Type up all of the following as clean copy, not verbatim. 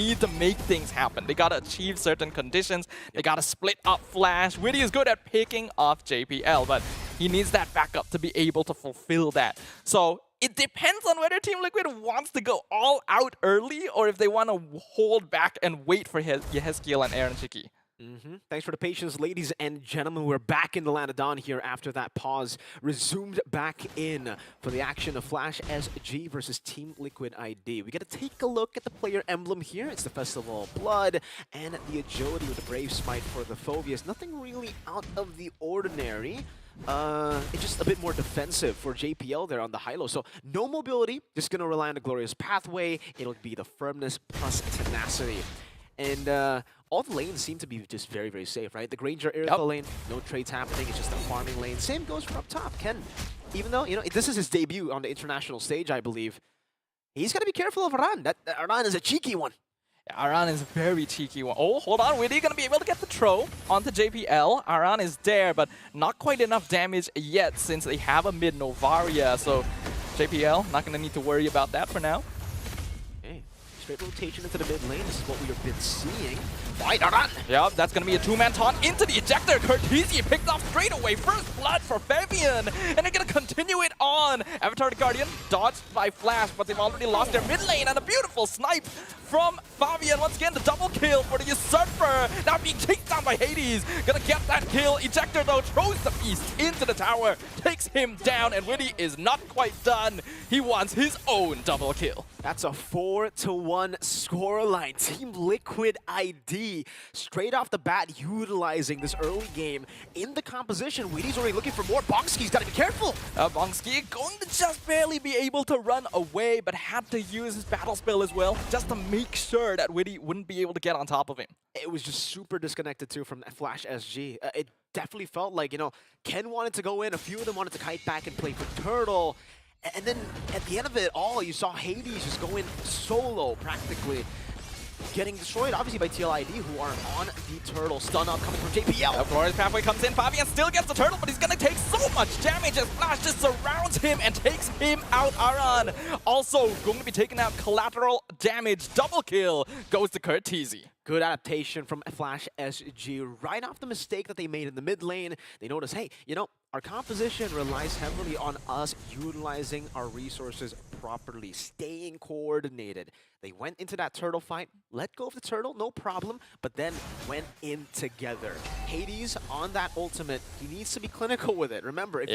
need to make things happen. They gotta achieve certain conditions. They gotta split up Flash. Witty is good at picking off JPL, but he needs that backup to be able to fulfill that. So it depends on whether Team Liquid wants to go all out early or if they want to hold back and wait for Yeheskiel and Aaron Shiki. Thanks for the patience, ladies and gentlemen. We're back in the Land of Dawn here after that pause. Resumed back in for the action of Flash SG versus Team Liquid ID. We got to take a look at the player emblem here. It's the Festival of Blood and the agility with the Brave Smite for the Phobius. Nothing really out of the ordinary. It's just a bit more defensive for JPL there on the high-low. So no mobility, just going to rely on the Glorious Pathway. It'll be the firmness plus tenacity. And all the lanes seem to be just very, very safe, right? The Granger Airflow lane, no trades happening. It's just a farming lane. Same goes for up top. Ken, even though, you know, this is his debut on the international stage, I believe, he's got to be careful of Aran. That Aran is a cheeky one. Yeah, Aran is a very cheeky one. Oh, hold on. Witty going to be able to get the throw onto JPL. Aran is there, but not quite enough damage yet since they have a mid Novaria. So JPL, not going to need to worry about that for now. Straight rotation into the mid lane. This is what we have been seeing. Fight Aran! Yep, that's going to be a two-man taunt into the ejector. Curtisi picked off straight away. First blood for Fabian. And they're going to continue it on. Avatar the Guardian dodged by Flash, but they've already lost their mid lane. And a beautiful snipe from Fabian. Once again, the double kill for the Usurper. Now being chased down by Hades. Gonna get that kill. Ejector, though, throws the beast into the tower. Takes him down, and Witty is not quite done. He wants his own double kill. That's a 4-1 scoreline. Team Liquid ID, straight off the bat, utilizing this early game in the composition. Witty's already looking for more. Bongski's got to be careful. Bongski going to just barely be able to run away, but had to use his battle spell as well, just to make sure that Witty wouldn't be able to get on top of him. It was just super disconnected, too, from Flash SG. It definitely felt like, you know, Ken wanted to go in. A few of them wanted to kite back and play for Turtle. And then at the end of it all, you saw Hades just go in solo, practically. Getting destroyed, obviously, by TLID, who are on the Turtle. Stun up coming from JPL. Glorious Pathway comes in. Fabian still gets the Turtle, but he's going to take so much damage as Flash just surrounds him and takes him out. Aran also going to be taking out collateral damage. Double kill goes to Curtisi. Good adaptation from Flash SG. Right off the mistake that they made in the mid lane, they noticed, hey, you know, our composition relies heavily on us utilizing our resources properly, staying coordinated. They went into that Turtle fight, let go of the Turtle, no problem, but then went in together. Hades on that ultimate, he needs to be clinical with it. Remember, if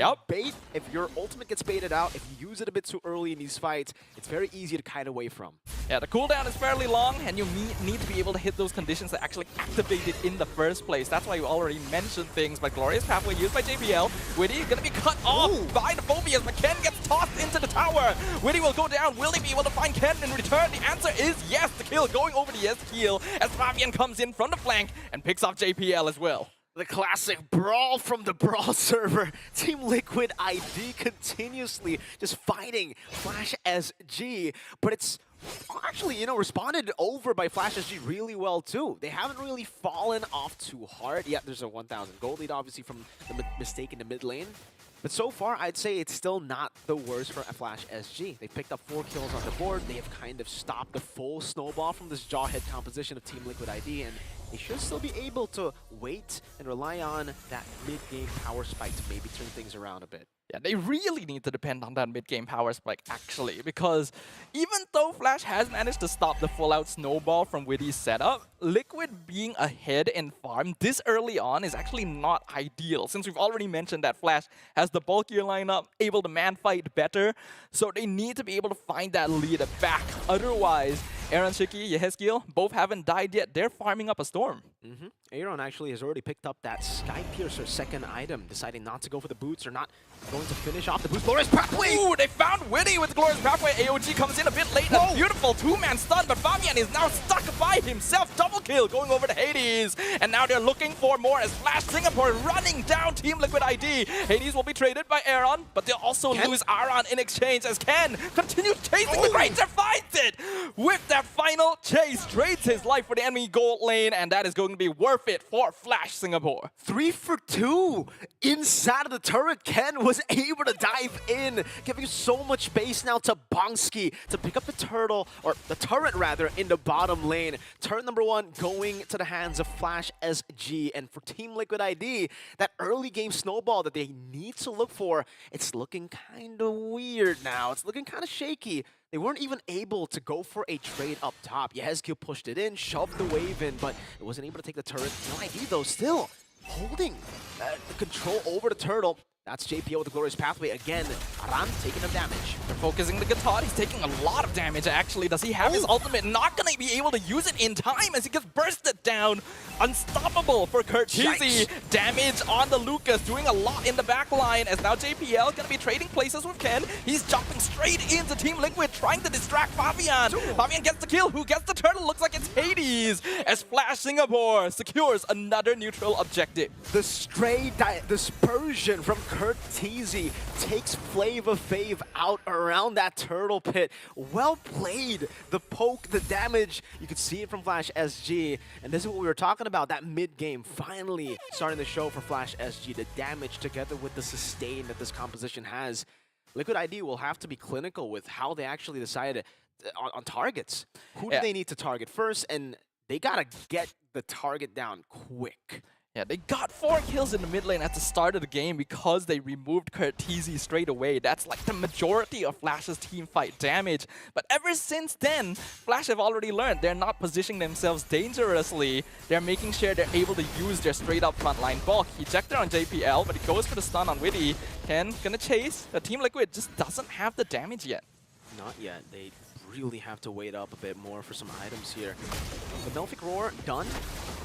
if your ultimate gets baited out, if you use it a bit too early in these fights, it's very easy to kite away from. Yeah, the cooldown is fairly long, and you need to be able to hit those conditions that actually activate it in the first place. That's why you already mentioned things, but Glorious Pathway used by JPL. Witty gonna be cut off by the Phobias, but Ken gets tossed into the tower. Witty will go down. Will he be able to find Ken in return? The answer is yes. The kill going over the Yeskiel as Fabian comes in from the flank and picks off JPL as well. The classic brawl from the Brawl server. Team Liquid ID continuously just fighting Flash SG, but it's actually, you know, responded over by Flash SG really well too. They haven't really fallen off too hard. Yeah, there's a 1,000 gold lead obviously from the mistake in the mid lane. But so far, I'd say it's still not the worst for Flash SG. They picked up 4 kills on the board. They have kind of stopped the full snowball from this jawhead composition of Team Liquid ID, and they should still be able to wait and rely on that mid-game power spike to maybe turn things around a bit. Yeah, they really need to depend on that mid-game power spike, actually, because even though Flash has managed to stop the full-out snowball from Witty's setup, Liquid being ahead in farm this early on is actually not ideal, since we've already mentioned that Flash has the bulkier lineup, able to man-fight better, so they need to be able to find that lead back. Otherwise, Aaron Shiki, Yeheskiel, both haven't died yet. They're farming up a storm. Aaron actually has already picked up that Sky Piercer second item, deciding not to go for the boots or not going to finish off the boots. Glorious Pathway! Ooh, they found Witty with Glorious Pathway. AOG comes in a bit late. A beautiful two-man stun, but Fabian is now stuck by himself. Double kill going over to Hades. And now they're looking for more as Flash Singapore running down Team Liquid ID. Hades will be traded by Aaron, but they'll also lose Aran in exchange as Ken continues chasing the Granger, finds it! With that final chase, trades his life for the enemy gold lane, and that is going going to be worth it for Flash Singapore. 3 for 2 inside of the turret. Ken was able to dive in, giving so much space now to Bongski to pick up the turtle, or the turret rather, in the bottom lane. Turret number 1 going to the hands of Flash SG. And for Team Liquid ID, that early game snowball that they need to look for, it's looking kind of weird now. It's looking kind of shaky. They weren't even able to go for a trade up top. Yehezkiel pushed it in, shoved the wave in, but it wasn't able to take the turret. No ID though, still holding the control over the turtle. That's JPL with the Glorious Pathway again. Aran taking the damage. They're focusing the Guitar. He's taking a lot of damage, actually. Does he have his ultimate? Not going to be able to use it in time as he gets bursted down. Unstoppable for Curtizi. Damage on the Lucas, doing a lot in the back line as now JPL going to be trading places with Ken. He's jumping straight into Team Liquid, trying to distract Fabian. Fabian gets the kill. Who gets the turtle? Looks like it's Hades as Flash Singapore secures another neutral objective. The stray dispersion from Curtizi takes Flavor Fave out around that turtle pit. Well played. The poke, the damage, you could see it from Flash SG. And this is what we were talking about, that mid-game finally starting to show for Flash SG. The damage together with the sustain that this composition has. Liquid ID will have to be clinical with how they actually decided on targets. Who do they need to target first? And they gotta get the target down quick. Yeah, they got 4 kills in the mid lane at the start of the game because they removed Curtizi straight away. That's like the majority of Flash's team fight damage. But ever since then, Flash have already learned they're not positioning themselves dangerously. They're making sure they're able to use their straight up frontline bulk. Ejector on JPL, but he goes for the stun on Witty. Ken gonna chase. The Team Liquid just doesn't have the damage yet. Not yet. They really have to wait up a bit more for some items here. The Melphic Roar done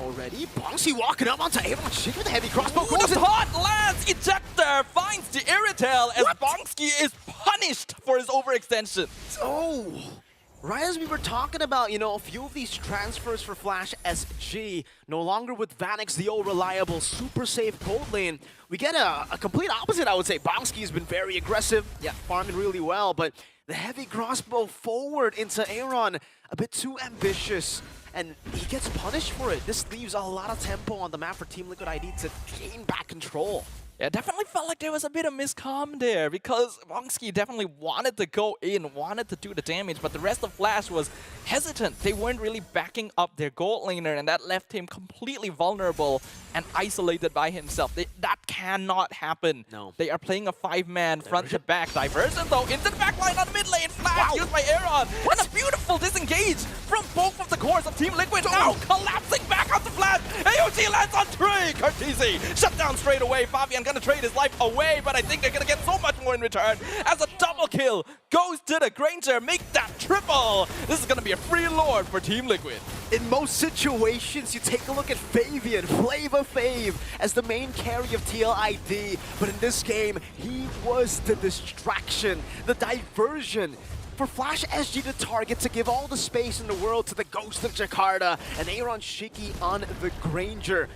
already. Bongsi walking up onto Aaron Shake with a heavy crossbow. The pot lands! Ejector finds the Irritel as Bongski is punished for his overextension. Oh! Right as we were talking about, a few of these transfers for Flash SG, no longer with Vanix, the old reliable, super safe gold lane, we get a complete opposite, I would say. Bongski has been very aggressive, farming really well, but the heavy crossbow forward into Aaron, a bit too ambitious, and he gets punished for it. This leaves a lot of tempo on the map for Team Liquid ID to gain back control. Yeah, definitely felt like there was a bit of miscomm there because Bongski definitely wanted to go in, wanted to do the damage, but the rest of Flash was hesitant. They weren't really backing up their gold laner, and that left him completely vulnerable and isolated by himself. That cannot happen. No. They are playing a 5-man front to back. Diversion though into the back line on the mid lane. Flash used by Aaron. And a beautiful disengage from both of the cores of Team Liquid. Now collapsing back onto Flash. AOG lands on Trey. Curtizi shut down straight away. Fabian gonna trade his life away, but I think they're gonna get so much more in return as a double kill goes to the Granger. Make that triple. This is gonna be a free lord for Team Liquid. In most situations, you take a look at Fabian, Flavor Fave, as the main carry of TLID, but in this game, he was the distraction, the diversion for Flash SG to target, to give all the space in the world to the Ghost of Jakarta, and Aaron Shiki on the Granger.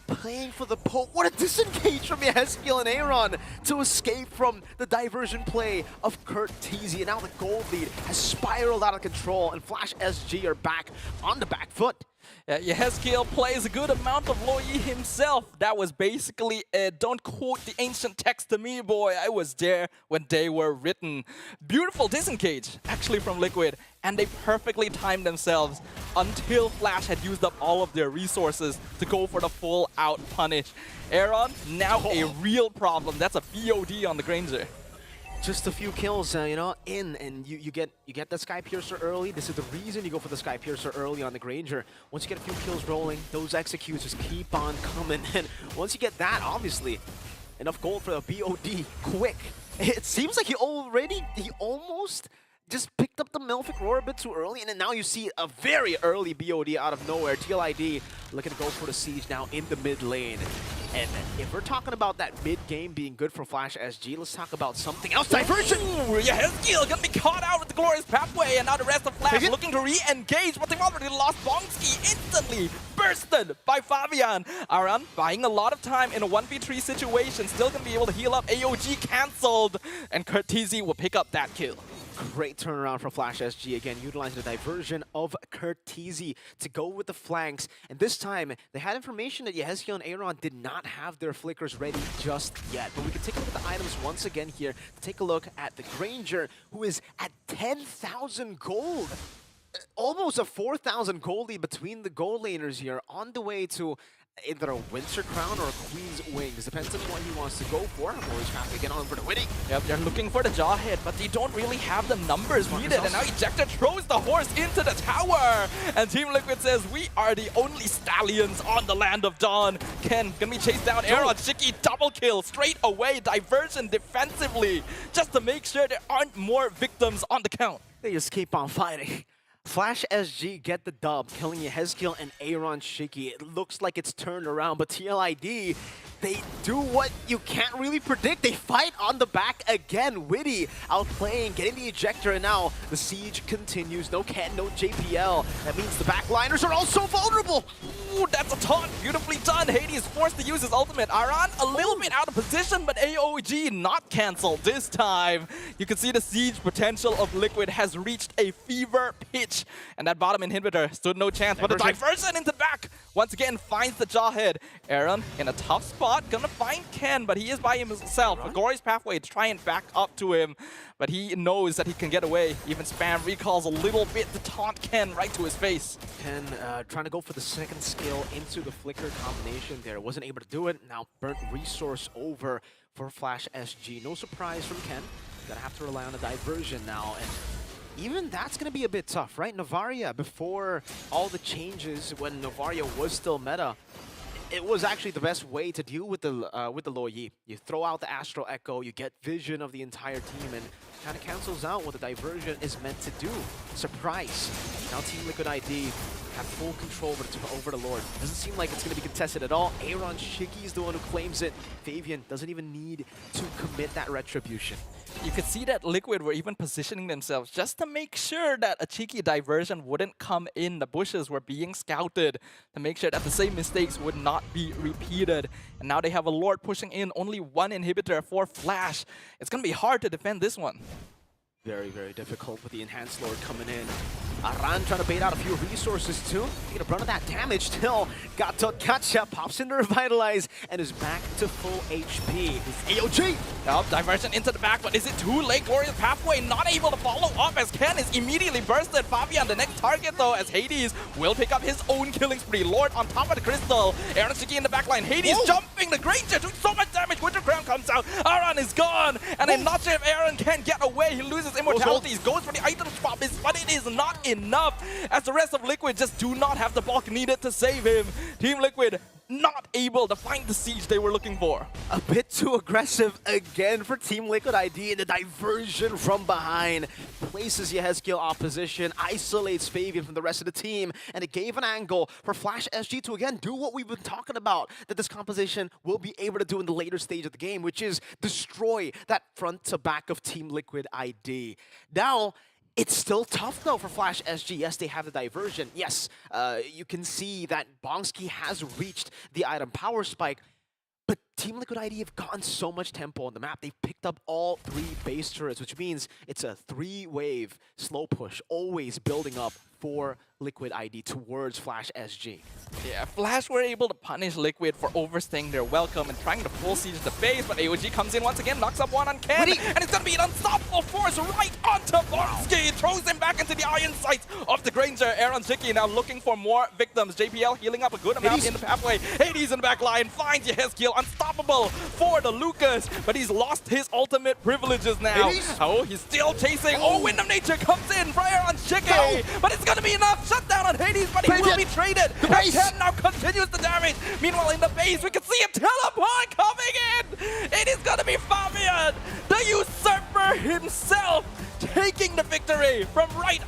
Playing for the poke. What a disengage from Yehezkiel and Aaron to escape from the diversion play of Curtizi. And now the gold lead has spiraled out of control, and Flash SG are back on the back foot. Yehezkiel plays a good amount of Lo Yi himself. That was basically don't quote the ancient text to me, boy. I was there when they were written. Beautiful disengage, actually, from Liquid. And they perfectly timed themselves until Flash had used up all of their resources to go for the full-out punish. Aaron, now a real problem. That's a BOD on the Granger. Just a few kills, in, and you get the Sky Piercer early. This is the reason you go for the Sky Piercer early on the Granger. Once you get a few kills rolling, those executes just keep on coming. And once you get that, obviously, enough gold for the BOD quick. It seems like he almost just picked up the Melphic Roar a bit too early, and then now you see a very early BOD out of nowhere. TLID looking to go for the siege now in the mid lane. And if we're talking about that mid-game being good for Flash SG, let's talk about something else. Diversion! Ooh, Yehezkiel gonna be caught out with the Glorious Pathway, and now the rest of Flash looking to re-engage, but they've already lost Bongski instantly. Bursted by Fabian. Aaron buying a lot of time in a 1v3 situation, still gonna be able to heal up. AOG cancelled, and Curtizi will pick up that kill. Great turnaround for Flash SG, again utilizing the diversion of Curtizy to go with the flanks. And this time, they had information that Yehezkiel and Aaron did not have their flickers ready just yet. But we can take a look at the items once again here to take a look at the Granger, who is at 10,000 gold. Almost a 4,000 gold lead between the gold laners here, on the way to either a Winter Crown or a Queen's Wings. Depends on what he wants to go for. Always trying to get on for the winning. Yep, they're looking for the jaw hit, but they don't really have the numbers needed. And now Ejector throws the horse into the tower. And Team Liquid says, we are the only stallions on the land of Dawn. Ken gonna be chased down. Aaron, Shiki double kill straight away. Diversion defensively, just to make sure there aren't more victims on the count. They just keep on fighting. Flash SG get the dub, killing Yehezkiel and Aaron Shiki. It looks like it's turned around, but TLID, they do what you can't really predict. They fight on the back again. Witty outplaying, getting the ejector, and now the siege continues. No Ken, no JPL. That means the backliners are also vulnerable. Ooh, that's a taunt. Beautifully done. Hades forced to use his ultimate. Aran a little bit out of position, but AOG not cancelled this time. You can see the siege potential of Liquid has reached a fever pitch. And that bottom inhibitor stood no chance. But the diversion into the back once again finds the Jawhead. Aaron in a tough spot, gonna find Ken, but he is by himself. Gory's pathway to try and back up to him, but he knows that he can get away. Even spam recalls a little bit to taunt Ken right to his face. Ken trying to go for the second skill into the flicker combination there. Wasn't able to do it. Now burnt resource over for Flash SG. No surprise from Ken. Gonna have to rely on a diversion now. And even that's going to be a bit tough, right? Novaria, before all the changes, when Novaria was still meta, it was actually the best way to deal with the Lo Yi. You throw out the Astral Echo, you get vision of the entire team, and kind of cancels out what the diversion is meant to do. Surprise. Now Team Liquid ID have full control over the Lord. Doesn't seem like it's going to be contested at all. Aaron Shiki is the one who claims it. Fabian doesn't even need to commit that retribution. You could see that Liquid were even positioning themselves just to make sure that a cheeky diversion wouldn't come in. The bushes were being scouted to make sure that the same mistakes would not be repeated. And now they have a Lord pushing in only one inhibitor for Flash. It's going to be hard to defend this one. Very, very difficult with the Enhanced Lord coming in. Aran trying to bait out a few resources too. Get a run of that damage still. Got to Katcha, pops in to revitalize, and is back to full HP. AOG! Now, diversion into the back, but is it too late? Glorious pathway not able to follow up as Ken is immediately bursted. Fabian, the next target though, as Hades will pick up his own killing spree. Lord on top of the crystal. Aaron Shiki in the backline. Hades jumping the Granger, doing so much damage. Winter Crown comes out. Aran is gone. And I'm not sure if Aaron can get away. He loses immortalities, goes for the item swap, but it is not enough, as the rest of Liquid just do not have the bulk needed to save him. Team Liquid not able to find the siege they were looking for. A bit too aggressive again for Team Liquid ID, and the diversion from behind places Yehezkiel opposition, isolates Fabian from the rest of the team, and it gave an angle for Flash SG to again do what we've been talking about, that this composition will be able to do in the later stage of the game, which is destroy that front to back of Team Liquid ID. Now, it's still tough, though, for Flash SG. Yes, they have the diversion. Yes, you can see that Bonsky has reached the item power spike. But Team Liquid ID have gotten so much tempo on the map. They've picked up all 3 base turrets, which means it's a 3-wave slow push, always building up for Liquid ID towards Flash SG. Yeah, Flash were able to punish Liquid for overstaying their welcome and trying to full siege the base, but AOG comes in once again, knocks up one on Ken, and it's going to be an unstoppable force right onto Bonsky. Throws him back into the iron sights of the Granger. Aaron Shiki now looking for more victims. JPL healing up a good amount in the pathway. Hades in the back line finds Yehezkiel, unstoppable for the Lucas, but he's lost his ultimate privileges now. Oh, he's still chasing. Oh, Wind of Nature comes in for Aaron Shiki, but it's going to be enough. Shut down on Hades, but he will be traded. And Ken now continues the damage. Meanwhile, in the base, we can see him teleport coming in. It is going to be Fabian, the usurper himself, taking the victory from right